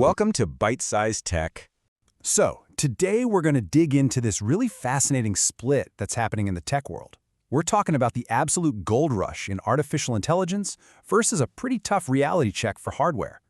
Welcome to Byte-Sized Tech. So, today we're going to dig into this really fascinating split that's happening in the tech world. We're talking about the absolute gold rush in artificial intelligence versus a pretty tough reality check for hardware.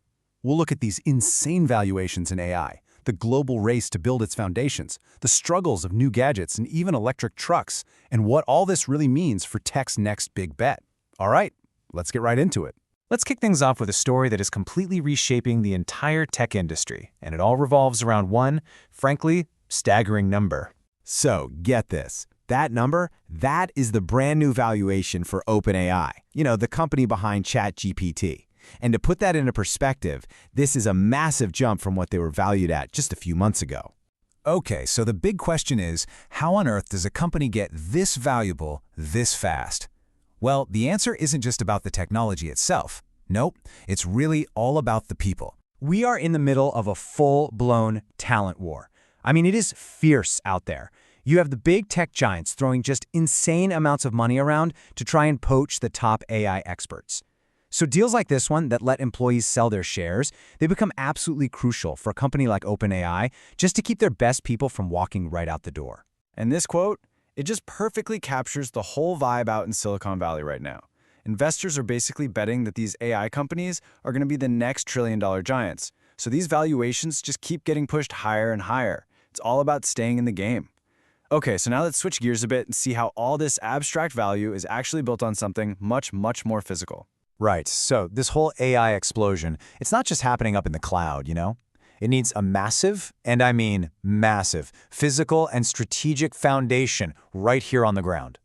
We'll look at these insane valuations in AI, the global race to build its foundations, the struggles of new gadgets and even electric trucks, and what all this really means for tech's next big bet. All right, let's get right into it. Let's kick things off with a story that is completely reshaping the entire tech industry, and it all revolves around one, frankly, staggering number. So, get this. That number, that is the brand new valuation for OpenAI, the company behind ChatGPT. And to put that into perspective, this is a massive jump from what they were valued at just a few months ago. Okay, so the big question is, how on earth does a company get this valuable this fast? Well, the answer isn't just about the technology itself. Nope, it's really all about the people. We are in the middle of a full-blown talent war. I mean, it is fierce out there. You have the big tech giants throwing just insane amounts of money around to try and poach the top AI experts. So deals like this one that let employees sell their shares, they become absolutely crucial for a company like OpenAI just to keep their best people from walking right out the door. And this quote, it just perfectly captures the whole vibe out in Silicon Valley right now. Investors are basically betting that these AI companies are going to be the next trillion-dollar giants. So these valuations just keep getting pushed higher and higher. It's all about staying in the game. Okay, so now let's switch gears a bit and see how all this abstract value is actually built on something much, much more physical. Right, so this whole AI explosion, it's not just happening up in the cloud, It needs a massive, and I mean massive, physical and strategic foundation right here on the ground.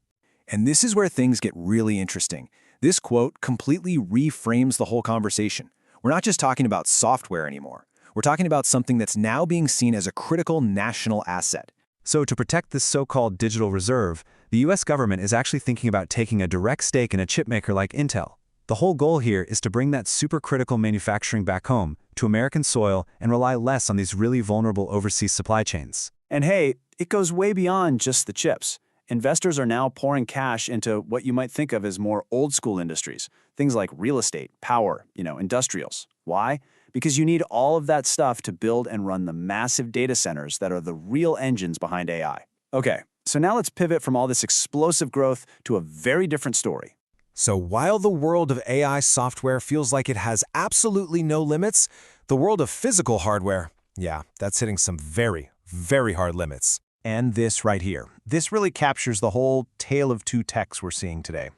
And this is where things get really interesting. This quote completely reframes the whole conversation. We're not just talking about software anymore. We're talking about something that's now being seen as a critical national asset. So to protect this so-called digital reserve, the US government is actually thinking about taking a direct stake in a chipmaker like Intel. The whole goal here is to bring that supercritical manufacturing back home to American soil and rely less on these really vulnerable overseas supply chains. And hey, it goes way beyond just the chips. Investors are now pouring cash into what you might think of as more old-school industries, things like real estate, power, industrials. Why? Because you need all of that stuff to build and run the massive data centers that are the real engines behind AI. Okay, so now let's pivot from all this explosive growth to a very different story. So while the world of AI software feels like it has absolutely no limits, the world of physical hardware, yeah, that's hitting some very, very hard limits. And this right here, this really captures the whole tale of two techs we're seeing today.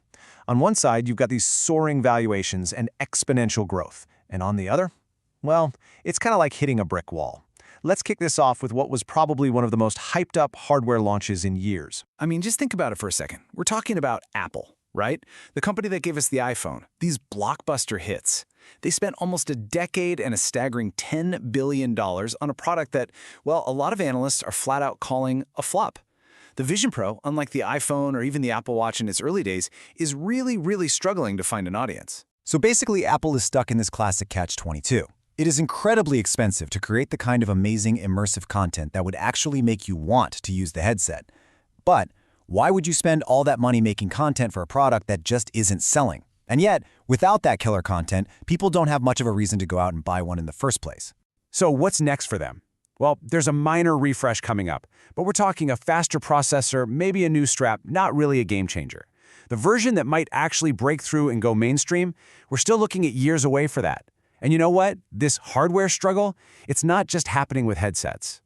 On one side, you've got these soaring valuations and exponential growth. And on the other, well, it's kind of like hitting a brick wall. Let's kick this off with what was probably one of the most hyped up hardware launches in years. I mean, just think about it for a second. We're talking about Apple, right? The company that gave us the iPhone, these blockbuster hits. They spent almost a decade and a staggering $10 billion on a product that, well, a lot of analysts are flat out calling a flop. The Vision Pro, unlike the iPhone or even the Apple Watch in its early days, is really, really struggling to find an audience. So basically, Apple is stuck in this classic catch-22. It is incredibly expensive to create the kind of amazing immersive content that would actually make you want to use the headset. But why would you spend all that money making content for a product that just isn't selling? And yet, without that killer content, people don't have much of a reason to go out and buy one in the first place. So what's next for them? Well, there's a minor refresh coming up, but we're talking a faster processor, maybe a new strap, not really a game changer. The version that might actually break through and go mainstream, we're still looking at years away for that. And you know what? This hardware struggle, it's not just happening with headsets.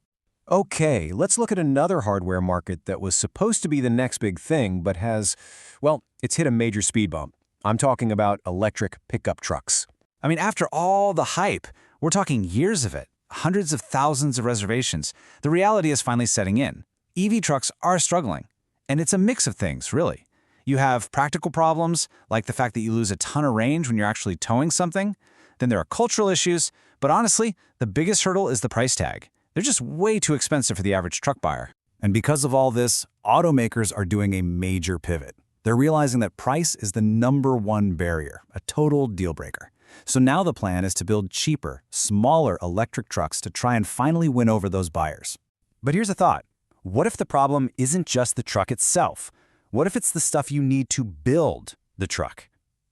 Okay, let's look at another hardware market that was supposed to be the next big thing, but has, well, it's hit a major speed bump. I'm talking about electric pickup trucks. I mean, after all the hype, we're talking years of it, hundreds of thousands of reservations. The reality is finally setting in. EV trucks are struggling, and it's a mix of things, really. You have practical problems, like the fact that you lose a ton of range when you're actually towing something. Then there are cultural issues, but honestly, the biggest hurdle is the price tag. They're just way too expensive for the average truck buyer. And because of all this, automakers are doing a major pivot. They're realizing that price is the #1 barrier, a total deal breaker. So now the plan is to build cheaper, smaller electric trucks to try and finally win over those buyers. But here's a thought. What if the problem isn't just the truck itself? What if it's the stuff you need to build the truck?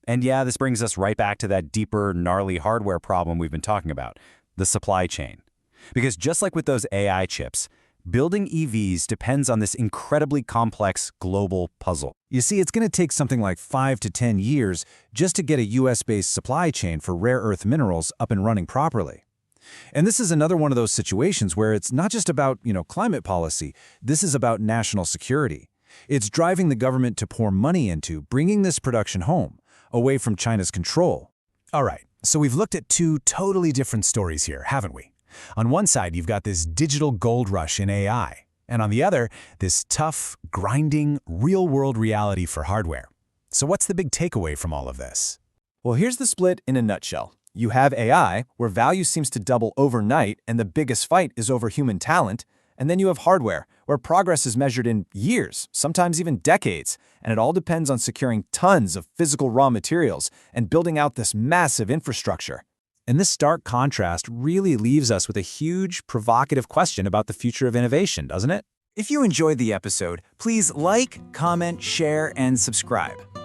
And yeah, this brings us right back to that deeper, gnarly hardware problem we've been talking about. the supply chain. Because just like with those AI chips, building EVs depends on this incredibly complex global puzzle. You see, it's going to take something like 5 to 10 years just to get a US-based supply chain for rare earth minerals up and running properly. And this is another one of those situations where it's not just about, climate policy. This is about national security. It's driving the government to pour money into bringing this production home, away from China's control. All right, so we've looked at two totally different stories here, haven't we? On one side, you've got this digital gold rush in AI, and on the other, this tough, grinding, real-world reality for hardware. So what's the big takeaway from all of this? Well, here's the split in a nutshell. You have AI, where value seems to double overnight and the biggest fight is over human talent. And then you have hardware, where progress is measured in years, sometimes even decades, and it all depends on securing tons of physical raw materials and building out this massive infrastructure. And this stark contrast really leaves us with a huge, provocative question about the future of innovation, doesn't it? If you enjoyed the episode, please like, comment, share, and subscribe.